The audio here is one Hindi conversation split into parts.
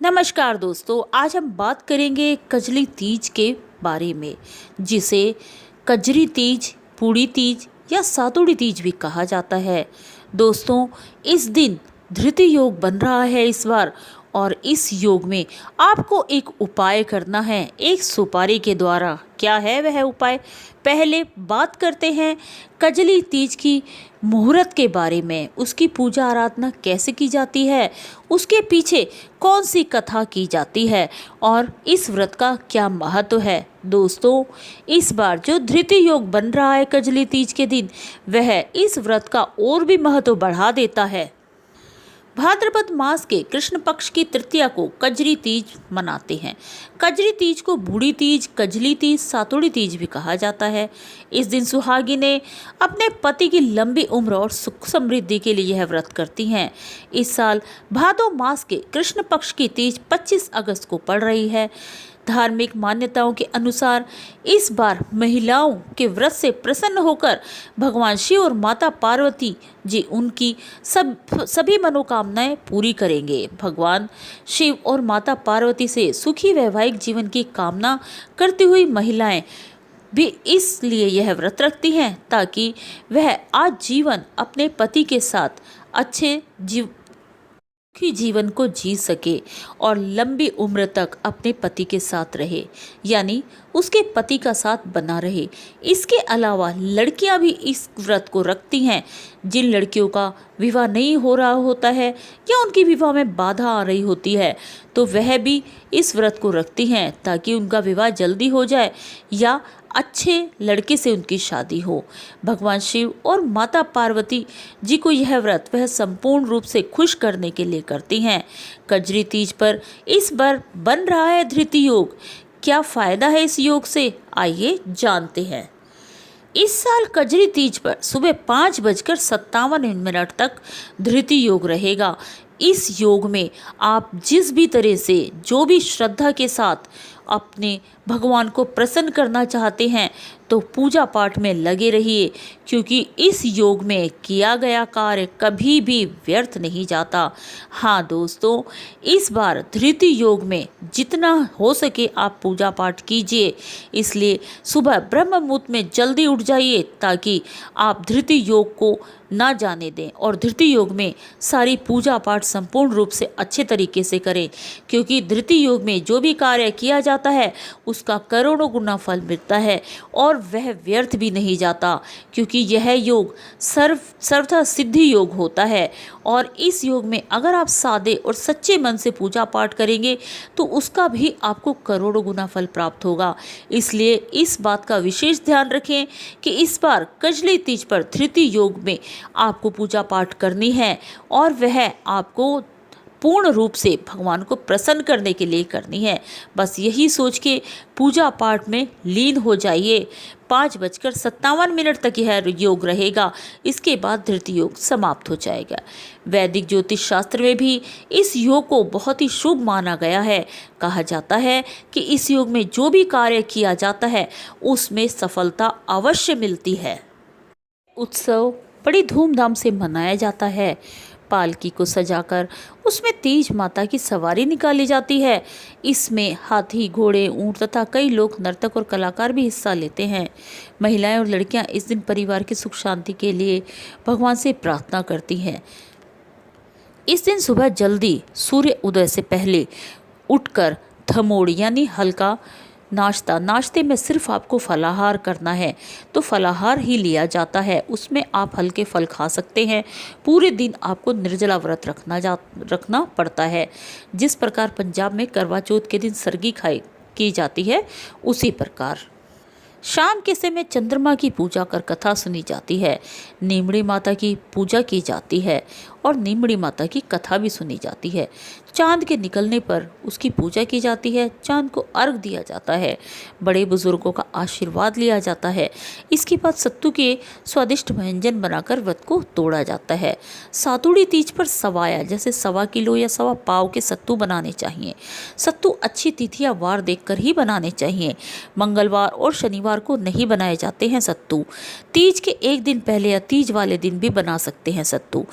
नमस्कार दोस्तों, आज हम बात करेंगे कजली तीज के बारे में, जिसे कजरी तीज, पूड़ी तीज या सातुड़ी तीज भी कहा जाता है। दोस्तों, इस दिन धृति योग बन रहा है इस बार, और इस योग में आपको एक उपाय करना है एक सुपारी के द्वारा। क्या है वह उपाय? पहले बात करते हैं कजली तीज की मुहूर्त के बारे में, उसकी पूजा आराधना कैसे की जाती है, उसके पीछे कौन सी कथा की जाती है और इस व्रत का क्या महत्व है। दोस्तों, इस बार जो धृति योग बन रहा है कजली तीज के दिन, वह इस व्रत का और भी महत्व बढ़ा देता है। भाद्रपद मास के कृष्ण पक्ष की तृतीया को कजरी तीज मनाते हैं। कजरी तीज को बूढ़ी तीज, कजली तीज, सातुड़ी तीज भी कहा जाता है। इस दिन सुहागिनें अपने पति की लंबी उम्र और सुख समृद्धि के लिए यह व्रत करती हैं। इस साल भादो मास के कृष्ण पक्ष की तीज 25 अगस्त को पड़ रही है। धार्मिक मान्यताओं के अनुसार इस बार महिलाओं के व्रत से प्रसन्न होकर भगवान शिव और माता पार्वती जी उनकी सभी मनोकामनाएं पूरी करेंगे। भगवान शिव और माता पार्वती से सुखी वैवाहिक जीवन की कामना करती हुई महिलाएं भी इसलिए यह व्रत रखती हैं ताकि वह आजीवन अपने पति के साथ अच्छे जीवन को जी सके और लंबी उम्र तक अपने पति के साथ रहे, यानी उसके पति का साथ बना रहे। इसके अलावा लड़कियां भी इस व्रत को रखती हैं। जिन लड़कियों का विवाह नहीं हो रहा होता है या उनकी विवाह में बाधा आ रही होती है, तो वह भी इस व्रत को रखती हैं ताकि उनका विवाह जल्दी हो जाए या अच्छे लड़के से उनकी शादी हो। भगवान शिव और माता पार्वती जी को यह व्रत वह संपूर्ण रूप से खुश करने के लिए करती हैं। कजरी तीज पर इस बार बन रहा है धृति योग। क्या फायदा है इस योग से, आइए जानते हैं। इस साल कजरी तीज पर सुबह 5:57 तक धृति योग रहेगा। इस योग में आप जिस भी तरह से, जो भी श्रद्धा के साथ अपने भगवान को प्रसन्न करना चाहते हैं, तो पूजा पाठ में लगे रहिए, क्योंकि इस योग में किया गया कार्य कभी भी व्यर्थ नहीं जाता। हाँ दोस्तों, इस बार धृति योग में जितना हो सके आप पूजा पाठ कीजिए। इसलिए सुबह ब्रह्म मुहूर्त में जल्दी उठ जाइए ताकि आप धृति योग को ना जाने दें और धृति योग में सारी पूजा पाठ संपूर्ण रूप से अच्छे तरीके से करें, क्योंकि धृति योग में जो भी कार्य किया जाता है उसका करोड़ों गुना फल मिलता है और वह व्यर्थ भी नहीं जाता, क्योंकि यह योग सर्वथा सिद्धि योग होता है। और इस योग में अगर आप सादे और सच्चे मन से पूजा पाठ करेंगे तो उसका भी आपको करोड़ों गुना फल प्राप्त होगा। इसलिए इस बात का विशेष ध्यान रखें कि इस बार कजली तीज पर धृति योग में आपको पूजा पाठ करनी है और वह आपको पूर्ण रूप से भगवान को प्रसन्न करने के लिए करनी है। बस यही सोच के पूजा पाठ में लीन हो जाइए। 5:57 तक यह योग रहेगा। इसके बाद धृति योग समाप्त हो जाएगा। वैदिक ज्योतिष शास्त्र में भी इस योग को बहुत ही शुभ माना गया है। कहा जाता है कि इस योग में जो भी कार्य किया जाता है उसमें सफलता अवश्य मिलती है। उत्सव बड़ी धूमधाम से मनाया जाता है। पालकी को सजाकर उसमें तीज माता की सवारी निकाली जाती है। इसमें हाथी, घोड़े, ऊंट तथा कई लोग नर्तक और कलाकार भी हिस्सा लेते हैं। महिलाएं और लड़कियां इस दिन परिवार की सुख शांति के लिए भगवान से प्रार्थना करती हैं। इस दिन सुबह जल्दी सूर्य उदय से पहले उठकर थमोड़ यानी हल्का नाश्ते में सिर्फ आपको फलाहार करना है, तो फलाहार ही लिया जाता है। उसमें आप हल्के फल खा सकते हैं। पूरे दिन आपको निर्जला व्रत रखना पड़ता है। जिस प्रकार पंजाब में करवा चौथ के दिन सरगी की जाती है, उसी प्रकार शाम के समय चंद्रमा की पूजा कर कथा सुनी जाती है। नीमड़ी माता की पूजा की जाती है और नीमड़ी माता की कथा भी सुनी जाती है। चांद के निकलने पर उसकी पूजा की जाती है। चांद को अर्घ दिया जाता है। बड़े बुजुर्गों का आशीर्वाद लिया जाता है। इसके बाद सत्तू के स्वादिष्ट व्यंजन बनाकर व्रत को तोड़ा जाता है। सातुड़ी तीज पर सवाया जैसे 1.25 किलो या 1.25 पाव के सत्तू बनाने चाहिए। सत्तू अच्छी तिथि या वार देखकर ही बनाने चाहिए। मंगलवार और शनिवार को नहीं बनाए जाते हैं सत्तू। तीज के एक दिन पहले या तीज वाले दिन भी बना सकते हैं सत्तू।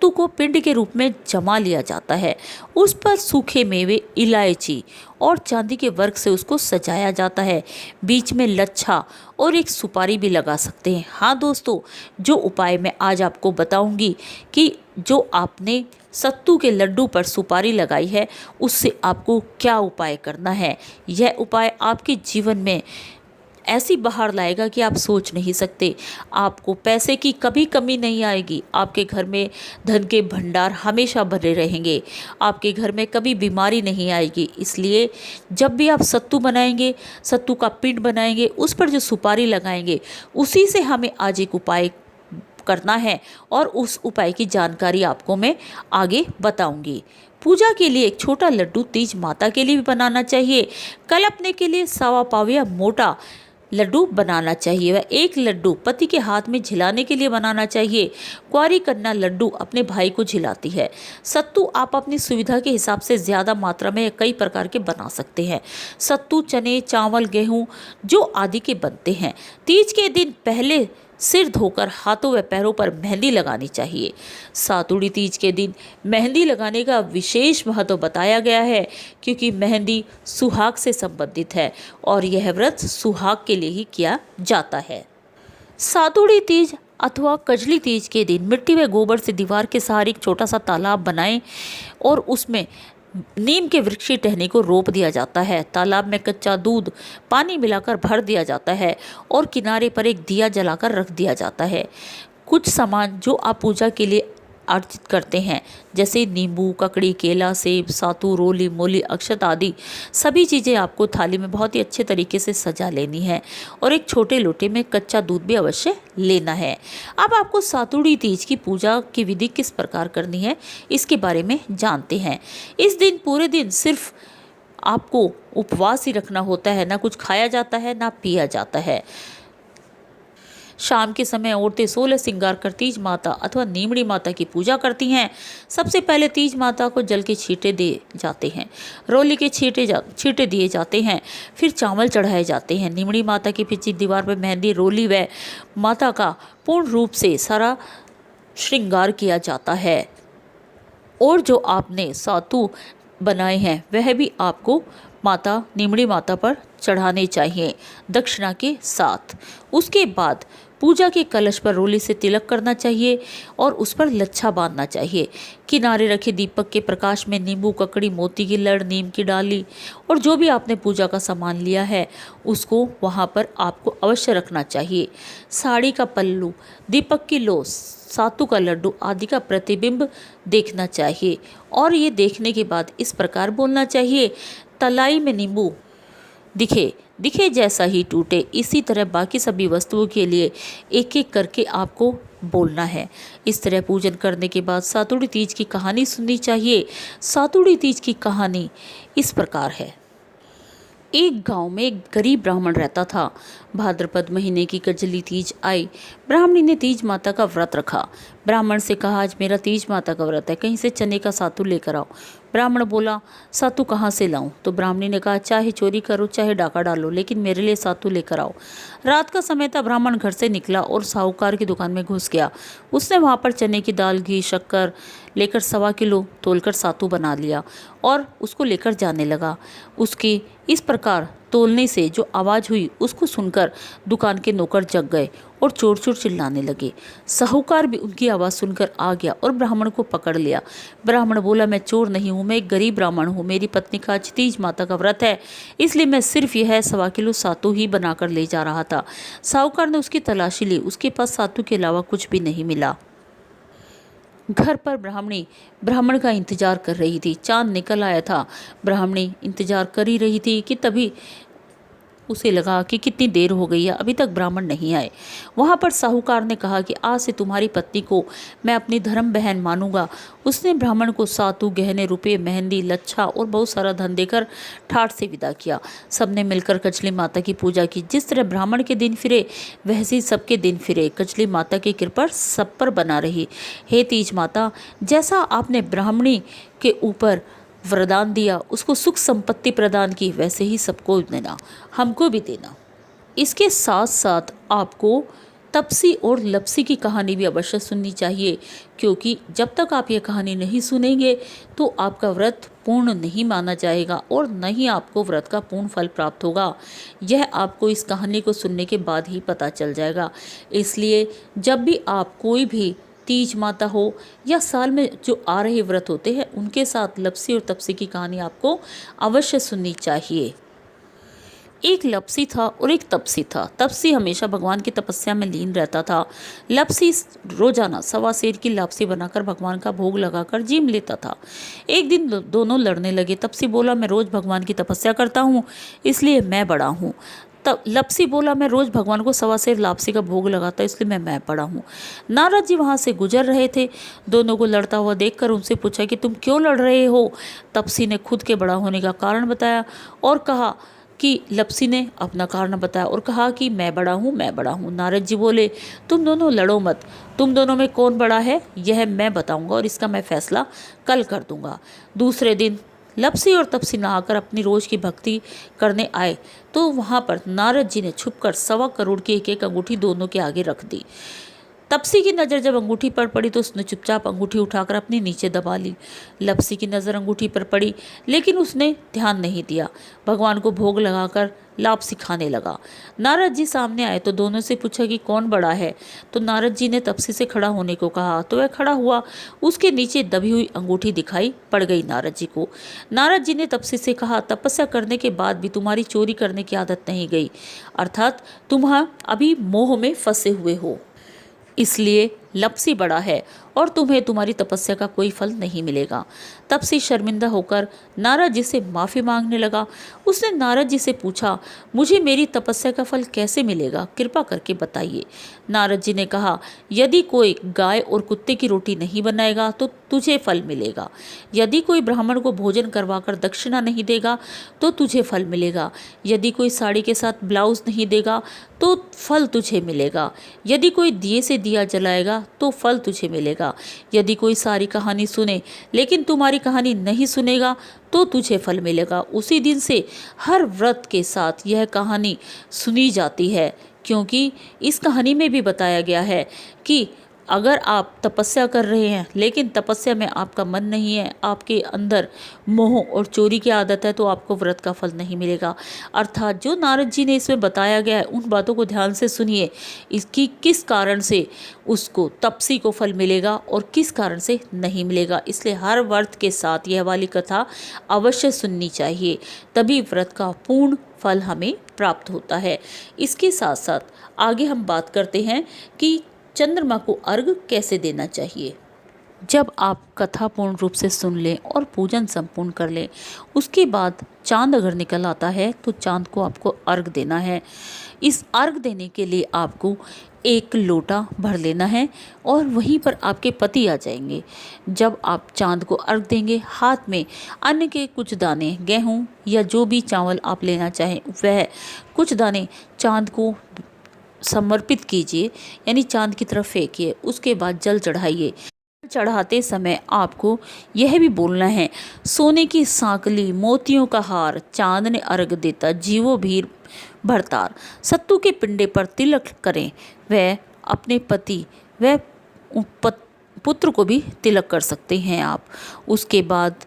सत्तू को पिंड के रूप में जमा लिया जाता है। उस पर सूखे मेवे, इलायची और चांदी के वर्क से उसको सजाया जाता है। बीच में लच्छा और एक सुपारी भी लगा सकते हैं। हाँ दोस्तों, जो उपाय मैं आज आपको बताऊंगी कि जो आपने सत्तू के लड्डू पर सुपारी लगाई है, उससे आपको क्या उपाय करना है। यह उपाय आपके जीवन में ऐसी बहार लाएगा कि आप सोच नहीं सकते। आपको पैसे की कभी कमी नहीं आएगी। आपके घर में धन के भंडार हमेशा भरे रहेंगे। आपके घर में कभी बीमारी नहीं आएगी। इसलिए जब भी आप सत्तू बनाएंगे, सत्तू का पिंड बनाएंगे, उस पर जो सुपारी लगाएंगे, उसी से हमें आज एक उपाय करना है और उस उपाय की जानकारी आपको मैं आगे बताऊंगी। पूजा के लिए एक छोटा लड्डू तीज माता के लिए भी बनाना चाहिए। कल्पने के लिए सवा पाव या मोटा लड्डू बनाना चाहिए। वह एक लड्डू पति के हाथ में झिलाने के लिए बनाना चाहिए। कुंवारी कन्या लड्डू अपने भाई को झिलाती है। सत्तू आप अपनी सुविधा के हिसाब से ज़्यादा मात्रा में कई प्रकार के बना सकते हैं। सत्तू चने, चावल, गेहूँ जो आदि के बनते हैं। तीज के दिन पहले सिर धोकर हाथों व पैरों पर मेहंदी लगानी चाहिए। सातुड़ी तीज के दिन मेहंदी लगाने का विशेष महत्व बताया गया है, क्योंकि मेहंदी सुहाग से संबंधित है और यह व्रत सुहाग के लिए ही किया जाता है। सातुड़ी तीज अथवा कजली तीज के दिन मिट्टी व गोबर से दीवार के सहारे एक छोटा सा तालाब बनाएं और उसमें नीम के वृक्ष की टहनी को रोप दिया जाता है। तालाब में कच्चा दूध पानी मिलाकर भर दिया जाता है और किनारे पर एक दिया जलाकर रख दिया जाता है। कुछ सामान जो आप पूजा के लिए अर्जित करते हैं, जैसे नींबू, ककड़ी, केला, सेब, सातू, रोली, मूली, अक्षत आदि सभी चीज़ें आपको थाली में बहुत ही अच्छे तरीके से सजा लेनी है और एक छोटे लोटे में कच्चा दूध भी अवश्य लेना है। अब आपको सातुड़ी तीज की पूजा की विधि किस प्रकार करनी है, इसके बारे में जानते हैं। इस दिन पूरे दिन सिर्फ आपको उपवास ही रखना होता है। ना कुछ खाया जाता है, ना पिया जाता है। शाम के समय औरतें 16 श्रृंगार कर तीज माता अथवा नीमड़ी माता की पूजा करती हैं। सबसे पहले तीज माता को जल के छींटे दिए जाते हैं, रोली के छींटे दिए जाते हैं, फिर चावल चढ़ाए जाते हैं। नीमड़ी माता की पीछे दीवार पर मेहंदी, रोली व माता का पूर्ण रूप से सारा श्रृंगार किया जाता है। और जो आपने सातू बनाए हैं वह भी आपको माता नीमड़ी माता पर चढ़ाने चाहिए दक्षिणा के साथ। उसके बाद पूजा के कलश पर रोली से तिलक करना चाहिए और उस पर लच्छा बांधना चाहिए। किनारे रखे दीपक के प्रकाश में नींबू, ककड़ी, मोती की लड़, नीम की डाली और जो भी आपने पूजा का सामान लिया है उसको वहाँ पर आपको अवश्य रखना चाहिए। साड़ी का पल्लू, दीपक की लो, सातू का लड्डू आदि का प्रतिबिंब देखना चाहिए और ये देखने के बाद इस प्रकार बोलना चाहिए, तलाई में नींबू दिखे जैसा ही टूटे। इसी तरह बाकी सभी वस्तुओं के लिए एक एक करके आपको बोलना है। इस तरह पूजन करने के बाद सातुड़ी तीज की कहानी सुननी चाहिए। सातुड़ी तीज की कहानी इस प्रकार है। एक गांव में एक गरीब ब्राह्मण रहता था। भाद्रपद महीने की कजली तीज आई। ब्राह्मणी ने तीज माता का व्रत रखा। ब्राह्मण से कहा, आज मेरा तीज माता का व्रत है, कहीं से चने का सातू लेकर आओ। ब्राह्मण बोला, सातू कहाँ से लाऊं? तो ब्राह्मणी ने कहा, चाहे चोरी करो चाहे डाका डालो, लेकिन मेरे लिए सातू लेकर आओ। रात का समय था। ब्राह्मण घर से निकला और साहूकार की दुकान में घुस गया। उसने वहाँ पर चने की दाल, घी, शक्कर लेकर 1.25 किलो तोलकर सातू बना लिया और उसको लेकर जाने लगा। उसकी इस प्रकार तोलने से जो आवाज़ हुई उसको सुनकर दुकान के नौकर जग गए और चोर चोर चिल्लाने लगे। साहूकार भी उनकी आवाज़ सुनकर आ गया और ब्राह्मण को पकड़ लिया। ब्राह्मण बोला, मैं चोर नहीं हूँ, मैं एक गरीब ब्राह्मण हूँ। मेरी पत्नी का आज तीज माता का व्रत है, इसलिए मैं सिर्फ यह 1.25 किलो सातू ही बनाकर ले जा रहा था। साहूकार ने उसकी तलाशी ली। उसके पास सातू के अलावा कुछ भी नहीं मिला। घर पर ब्राह्मणी ब्राह्मण का इंतजार कर रही थी। चांद निकल आया था। ब्राह्मणी इंतजार कर ही रही थी कि तभी उसे लगा कि कितनी देर हो गई है, अभी तक ब्राह्मण नहीं आए। वहाँ पर साहूकार ने कहा कि आज से तुम्हारी पत्नी को मैं अपनी धर्म बहन मानूंगा। उसने ब्राह्मण को सातू, गहने, रुपये, मेहंदी, लच्छा और बहुत सारा धन देकर ठाठ से विदा किया। सबने मिलकर कजली माता की पूजा की। जिस तरह ब्राह्मण के दिन फिरे वैसे ही सबके दिन फिरे। कजली माता की कृपा सब पर बना रही। हे तीज माता, जैसा आपने ब्राह्मणी के ऊपर वरदान दिया, उसको सुख संपत्ति प्रदान की, वैसे ही सबको देना, हमको भी देना। इसके साथ साथ आपको तपसी और लपसी की कहानी भी अवश्य सुननी चाहिए, क्योंकि जब तक आप ये कहानी नहीं सुनेंगे तो आपका व्रत पूर्ण नहीं माना जाएगा और न ही आपको व्रत का पूर्ण फल प्राप्त होगा। यह आपको इस कहानी को सुनने के बाद ही पता चल जाएगा। इसलिए जब भी आप कोई भी तीज माता हो या साल में जो आ रहे व्रत होते हैं, उनके साथ लपसी और तपसी की कहानी आपको अवश्य सुननी चाहिए। एक लपसी था और एक तपसी था। तपसी हमेशा भगवान की तपस्या में लीन रहता था। लपसी रोजाना सवा सेर की लापसी बनाकर भगवान का भोग लगाकर जीम लेता था। एक दिन दोनों लड़ने लगे। तपसी बोला, मैं रोज भगवान की तपस्या करता हूँ, इसलिए मैं बड़ा हूँ। तब लपसी बोला, मैं रोज भगवान को सवा सेर लापसी का भोग लगाता, इसलिए मैं बड़ा हूँ। नारद जी वहाँ से गुजर रहे थे। दोनों को लड़ता हुआ देखकर उनसे पूछा कि तुम क्यों लड़ रहे हो। तपसी ने खुद के बड़ा होने का कारण बताया और कहा कि लपसी ने अपना कारण बताया और कहा कि मैं बड़ा हूँ। नारद जी बोले, तुम दोनों लड़ो मत, तुम दोनों में कौन बड़ा है यह मैं बताऊंगा और इसका मैं फैसला कल कर दूंगा। दूसरे दिन लपसी और तपसी नहाकर अपनी रोज की भक्ति करने आए तो वहाँ पर नारद जी ने छुपकर 1.25 करोड़ की एक अंगूठी दोनों के आगे रख दी। तपसी की नज़र जब अंगूठी पर पड़ी तो उसने चुपचाप अंगूठी उठाकर अपने नीचे दबा ली। लपसी की नज़र अंगूठी पर पड़ी, लेकिन उसने ध्यान नहीं दिया। भगवान को भोग लगाकर लापसी खाने लगा। नारद जी सामने आए तो दोनों से पूछा कि कौन बड़ा है। तो नारद जी ने तपसी से खड़ा होने को कहा तो वह खड़ा हुआ। उसके नीचे दबी हुई अंगूठी दिखाई पड़ गई नारद जी को। नारद जी ने तपसी से कहा, तपस्या करने के बाद भी तुम्हारी चोरी करने की आदत नहीं गई, अर्थात तुम अभी मोह में फंसे हुए हो, इसलिए लपसी बड़ा है और तुम्हें तुम्हारी तपस्या का कोई फल नहीं मिलेगा। तपसी शर्मिंदा होकर नारद जी से माफ़ी मांगने लगा। उसने नारद जी से पूछा, मुझे मेरी तपस्या का फल कैसे मिलेगा, कृपा करके बताइए। नारद जी ने कहा, यदि कोई गाय और कुत्ते की रोटी नहीं बनाएगा तो तुझे फल मिलेगा। यदि कोई ब्राह्मण को भोजन करवाकर दक्षिणा नहीं देगा तो तुझे फल मिलेगा। यदि कोई साड़ी के साथ ब्लाउज नहीं देगा तो फल तुझे मिलेगा। यदि कोई दिए से दिया जलाएगा तो फल तुझे मिलेगा। यदि कोई सारी कहानी सुने लेकिन तुम्हारी कहानी नहीं सुनेगा तो तुझे फल मिलेगा। उसी दिन से हर व्रत के साथ यह कहानी सुनी जाती है, क्योंकि इस कहानी में भी बताया गया है कि अगर आप तपस्या कर रहे हैं लेकिन तपस्या में आपका मन नहीं है, आपके अंदर मोह और चोरी की आदत है, तो आपको व्रत का फल नहीं मिलेगा। अर्थात जो नारद जी ने इसमें बताया गया है उन बातों को ध्यान से सुनिए, इसकी किस कारण से उसको तपसी को फल मिलेगा और किस कारण से नहीं मिलेगा। इसलिए हर व्रत के साथ यह वाली कथा अवश्य सुननी चाहिए, तभी व्रत का पूर्ण फल हमें प्राप्त होता है। इसके साथ साथ आगे हम बात करते हैं कि चंद्रमा को अर्घ कैसे देना चाहिए। जब आप कथा पूर्ण रूप से सुन लें और पूजन संपूर्ण कर लें, उसके बाद चांद अगर निकल आता है तो चांद को आपको अर्घ देना है। इस अर्घ देने के लिए आपको 1 लोटा भर लेना है और वहीं पर आपके पति आ जाएंगे। जब आप चांद को अर्घ देंगे, हाथ में अन्न के कुछ दाने, गेहूँ या जो भी चावल आप लेना चाहें वह कुछ दाने चांद को समर्पित कीजिए, यानी चांद की तरफ फेंकिए। उसके बाद जल चढ़ाइए। चढ़ाते समय आपको यह भी बोलना है, सोने की सांकली मोतियों का हार चांद ने अर्घ देता, जीवो भीर भरतार। सत्तू के पिंडे पर तिलक करें। वह अपने पति व पुत्र को भी तिलक कर सकते हैं आप। उसके बाद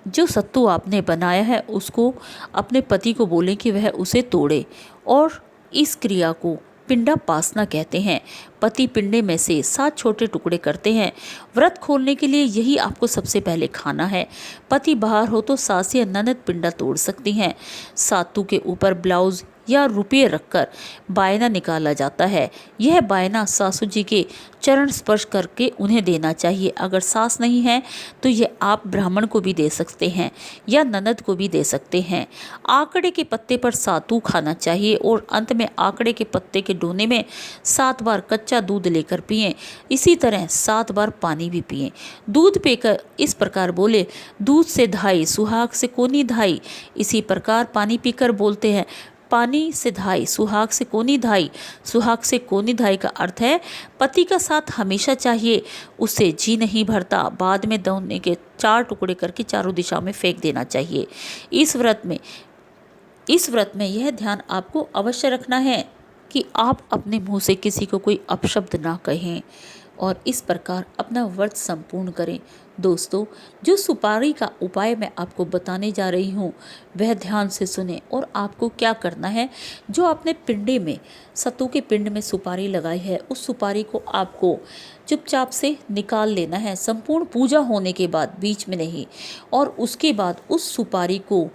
जो सत्तू आपने बनाया है उसको अपने पति को बोलें कि वह उसे तोड़े, और इस क्रिया को पिंडापासना कहते हैं। पति पिंडे में से 7 छोटे टुकड़े करते हैं। व्रत खोलने के लिए यही आपको सबसे पहले खाना है। पति बाहर हो तो सास या ननद पिंडा तोड़ सकती हैं। सातू के ऊपर ब्लाउज या रुपये रखकर बायना निकाला जाता है। यह बायना सासू जी के चरण स्पर्श करके उन्हें देना चाहिए। अगर सास नहीं है तो यह आप ब्राह्मण को भी दे सकते हैं या ननद को भी दे सकते हैं। आंकड़े के पत्ते पर सातू खाना चाहिए और अंत में आंकड़े के पत्ते के डोने में 7 बार कच्चा दूध लेकर पिएं। इसी तरह 7 बार पानी भी पिएं। दूध पीकर इस प्रकार बोले, दूध से धाई सुहाग से कोनी धाई। इसी प्रकार पानी पीकर बोलते हैं, पानी से धाई सुहाग से कोनी धाई। सुहाग से कोनी धाई का अर्थ है पति का साथ हमेशा चाहिए, उससे जी नहीं भरता। बाद में दोने के 4 टुकड़े करके चारों दिशा में फेंक देना चाहिए। इस व्रत में यह ध्यान आपको अवश्य रखना है कि आप अपने मुंह से किसी को कोई अपशब्द ना कहें और इस प्रकार अपना व्रत संपूर्ण करें। दोस्तों, जो सुपारी का उपाय मैं आपको बताने जा रही हूँ वह ध्यान से सुने। और आपको क्या करना है, जो आपने पिंडे में, सत्तू के पिंड में सुपारी लगाई है, उस सुपारी को आपको चुपचाप से निकाल लेना है, संपूर्ण पूजा होने के बाद, बीच में नहीं। और उसके बाद उस सुपारी को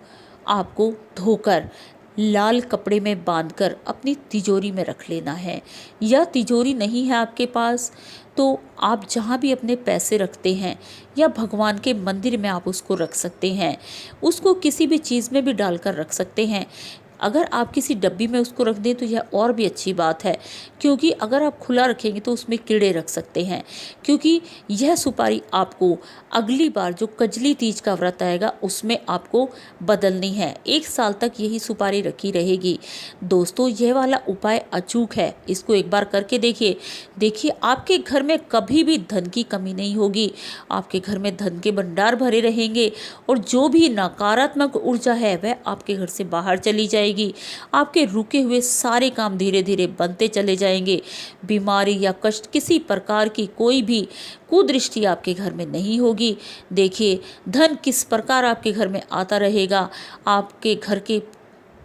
आपको धोकर लाल कपड़े में बांधकर अपनी तिजोरी में रख लेना है। या तिजोरी नहीं है आपके पास तो आप जहाँ भी अपने पैसे रखते हैं या भगवान के मंदिर में आप उसको रख सकते हैं। उसको किसी भी चीज़ में भी डालकर रख सकते हैं। अगर आप किसी डब्बी में उसको रख दें तो यह और भी अच्छी बात है, क्योंकि अगर आप खुला रखेंगे तो उसमें कीड़े रख सकते हैं। क्योंकि यह सुपारी आपको अगली बार जो कजली तीज का व्रत आएगा उसमें आपको बदलनी है। 1 साल तक यही सुपारी रखी रहेगी। दोस्तों, यह वाला उपाय अचूक है, इसको एक बार करके देखिए आपके घर में कभी भी धन की कमी नहीं होगी। आपके घर में धन के भंडार भरे रहेंगे और जो भी नकारात्मक ऊर्जा है वह आपके घर से बाहर चली जाएगी। आपके रुके हुए सारे काम धीरे धीरे बनते चले जाएंगे। बीमारी या कष्ट, किसी प्रकार की कोई भी कुदृष्टि आपके घर में नहीं होगी। देखिए धन किस प्रकार आपके घर में आता रहेगा। आपके घर के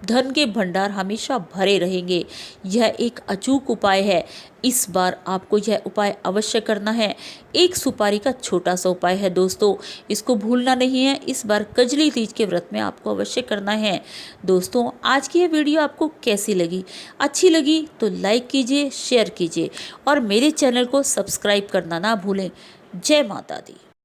धन के भंडार हमेशा भरे रहेंगे। यह एक अचूक उपाय है। इस बार आपको यह उपाय अवश्य करना है। एक सुपारी का छोटा सा उपाय है दोस्तों, इसको भूलना नहीं है। इस बार कजली तीज के व्रत में आपको अवश्य करना है। दोस्तों, आज की यह वीडियो आपको कैसी लगी? अच्छी लगी तो लाइक कीजिए, शेयर कीजिए और मेरे चैनल को सब्सक्राइब करना ना भूलें। जय माता दी।